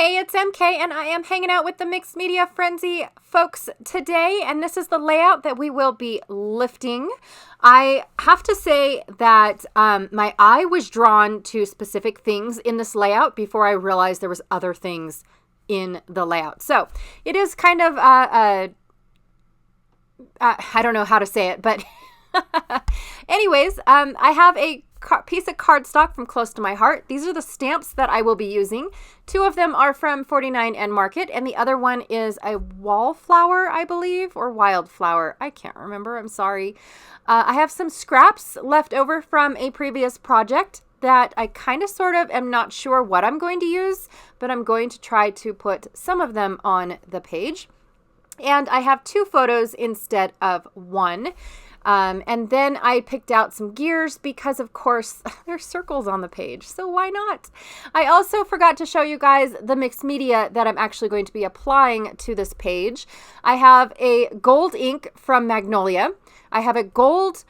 Hey, it's MK, and I am hanging out with the Mixed Media Frenzy folks today, and this is the layout that we will be lifting. I have to say that my eye was drawn to specific things in this layout before I realized there was other things in the layout. So it is kind of, I don't know how to say it, but anyways, I have a piece of cardstock from close to my heart. These are the stamps that I will be using. Two of them are from 49 and Market, and the other one is a wallflower, I believe, or wildflower. I can't remember. I'm sorry. I have some scraps left over from a previous project that I kind of sort of am not sure what I'm going to use, but I'm going to try to put some of them on the page. And I have two photos instead of one. And then I picked out some gears because, of course, there's circles on the page, so why not? I also forgot to show you guys the mixed media that I'm actually going to be applying to this page. I have a gold ink from Magnolia. I have a gold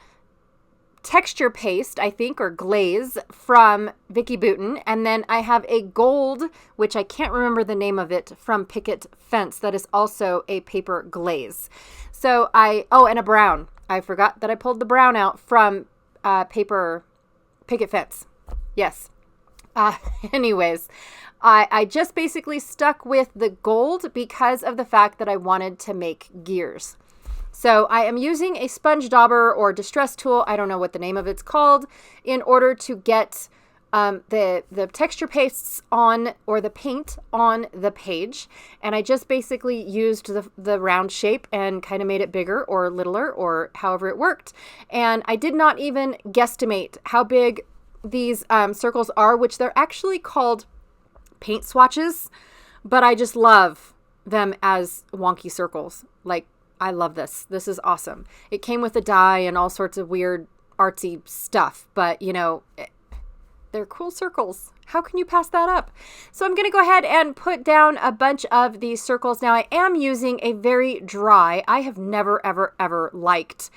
texture paste, I think, or glaze from Vicki Boutin. And then I have a gold, which I can't remember the name of it, from Picket Fence that is also a paper glaze. So and a brown. I forgot that I pulled the brown out from paper Picket Fence. Yes. Anyways, I just basically stuck with the gold because of the fact that I wanted to make gears. So I am using a sponge dauber or distress tool, I don't know what the name of it's called, in order to get the texture pastes on, or the paint on the page. And I just basically used the round shape and kind of made it bigger or littler or however it worked. And I did not even guesstimate how big these circles are, which they're actually called paint swatches, but I just love them as wonky circles. Like, I love this. This is awesome. It came with a die and all sorts of weird artsy stuff, but you know, they're cool circles. How can you pass that up? So I'm going to go ahead and put down a bunch of these circles. Now I am using a very dry, I have never, ever liked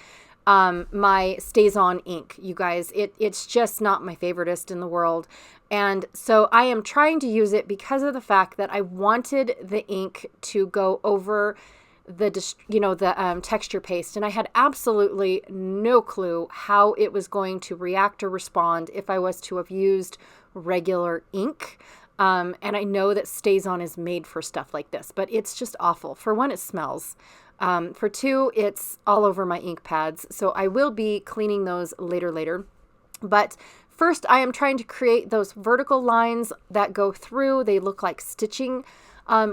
my StazOn ink, you guys. It's just not my favoriteest in the world. And so I am trying to use it because of the fact that I wanted the ink to go over the texture paste, and I had absolutely no clue how it was going to react or respond if I was to have used regular ink. And I know that StazOn is made for stuff like this, but it's just awful. For one, it smells. For two, it's all over my ink pads, so I will be cleaning those later. But first, I am trying to create those vertical lines that go through. They look like stitching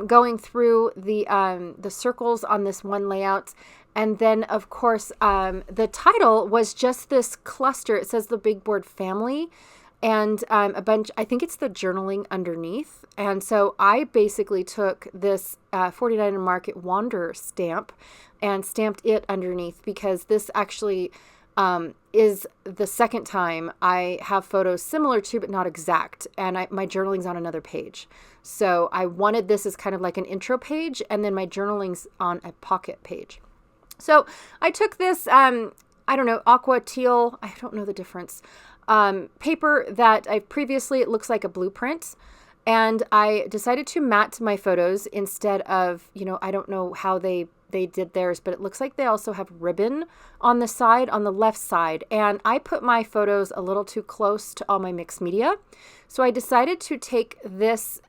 going through the circles on this one layout. And then, of course, the title was just this cluster. It says the Big Board Family and a bunch, I think it's the journaling underneath. And so I basically took this 49 and Market Wander stamp and stamped it underneath, because this actually is the second time I have photos similar to, but not exact. And my journaling's on another page. So I wanted this as kind of like an intro page, and then my journaling's on a pocket page. So I took this, I don't know, aqua teal, I don't know the difference, paper that I've previously, it looks like a blueprint. And I decided to matte my photos instead of, I don't know how they did theirs, but it looks like they also have ribbon on the side, on the left side. And I put my photos a little too close to all my mixed media. So I decided to take this,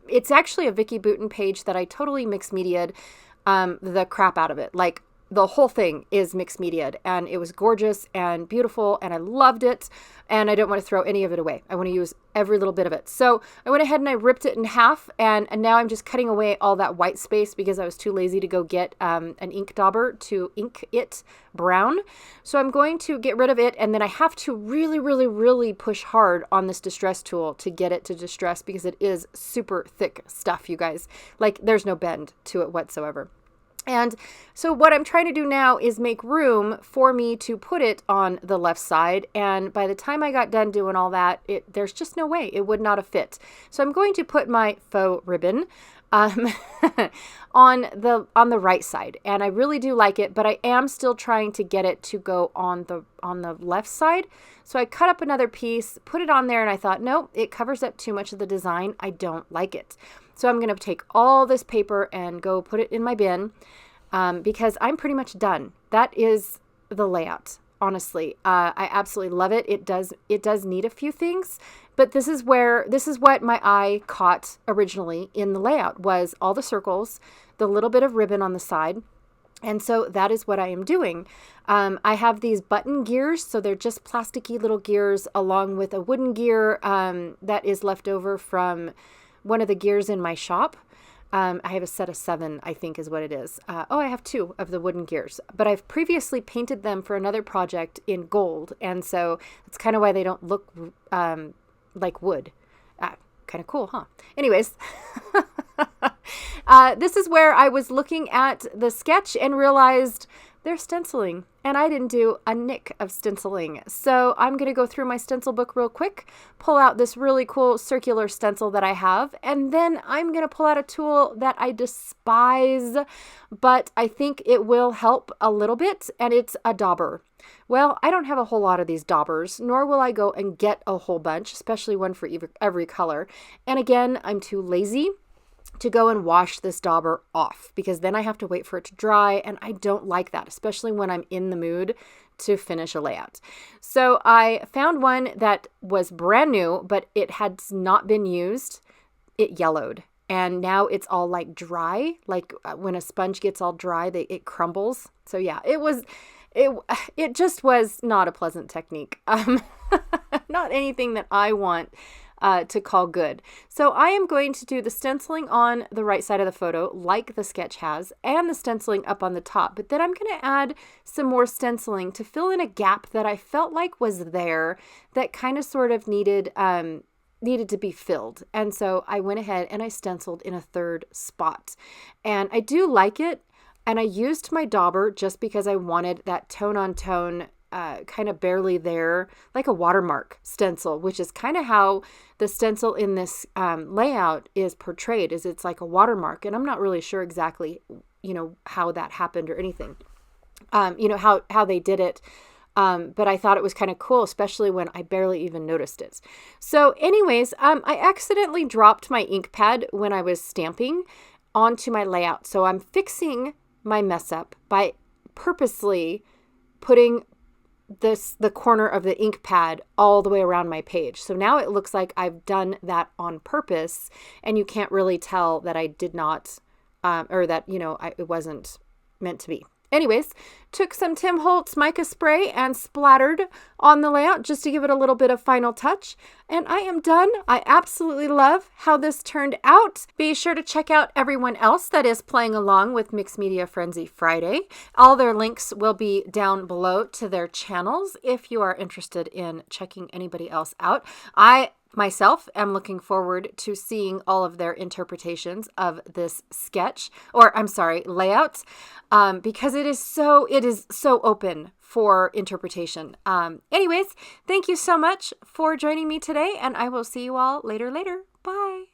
it's actually a Vicki Boutin page that I totally mixed media'd the crap out of it. Like, the whole thing is mixed media'd, and it was gorgeous and beautiful, and I loved it, and I don't want to throw any of it away. I want to use every little bit of it. So I went ahead and I ripped it in half, and now I'm just cutting away all that white space because I was too lazy to go get an ink dauber to ink it brown. So I'm going to get rid of it, and then I have to really push hard on this distress tool to get it to distress, because it is super thick stuff, you guys. Like, there's no bend to it whatsoever. And so what I'm trying to do now is make room for me to put it on the left side. And by the time I got done doing all that, there's just no way it would not have fit. So I'm going to put my faux ribbon um, on the right side, and I really do like it, but I am still trying to get it to go on the left side. So I cut up another piece, put it on there, and I thought, nope, it covers up too much of the design. I don't like it. So I'm going to take all this paper and go put it in my bin, because I'm pretty much done. That is the layout. Honestly, I absolutely love it. It does need a few things, but this is what my eye caught originally in the layout, was all the circles, the little bit of ribbon on the side. And so that is what I am doing. I have these button gears, so they're just plasticky little gears, along with a wooden gear that is left over from one of the gears in my shop. I have a set of 7, I think is what it is. I have 2 of the wooden gears, but I've previously painted them for another project in gold. And so that's kind of why they don't look like wood. Kind of cool, huh? Anyways, this is where I was looking at the sketch and realized they're stenciling, and I didn't do a nick of stenciling. So I'm going to go through my stencil book real quick, pull out this really cool circular stencil that I have, and then I'm going to pull out a tool that I despise, but I think it will help a little bit, and it's a dauber. Well, I don't have a whole lot of these daubers, nor will I go and get a whole bunch, especially one for every color. And again, I'm too lazy to go and wash this dauber off, because then I have to wait for it to dry, and I don't like that, especially when I'm in the mood to finish a layout. So I found one that was brand new, but it had not been used. It yellowed, and now it's all like dry, like when a sponge gets all dry, it crumbles. So yeah, it just was not a pleasant technique. Not anything that I want to call good. So I am going to do the stenciling on the right side of the photo, like the sketch has, and the stenciling up on the top. But then I'm going to add some more stenciling to fill in a gap that I felt like was there, that kind of sort of needed to be filled. And so I went ahead and I stenciled in a third spot. And I do like it. And I used my dauber just because I wanted that tone on tone, kind of barely there, like a watermark stencil, which is kind of how the stencil in this layout is portrayed, is it's like a watermark. And I'm not really sure exactly, how that happened or anything, how they did it. But I thought it was kind of cool, especially when I barely even noticed it. So anyways, I accidentally dropped my ink pad when I was stamping onto my layout. So I'm fixing my mess up by purposely putting the corner of the ink pad all the way around my page. So now it looks like I've done that on purpose, and you can't really tell that I did not, or that, it wasn't meant to be. Anyways, took some Tim Holtz mica spray and splattered on the layout just to give it a little bit of final touch. And I am done. I absolutely love how this turned out. Be sure to check out everyone else that is playing along with Mixed Media Frenzy Friday. All their links will be down below to their channels if you are interested in checking anybody else out. I myself am looking forward to seeing all of their interpretations of this sketch, or I'm sorry, layouts, because it is so open for interpretation. Anyways, thank you so much for joining me today, and I will see you all later. Bye.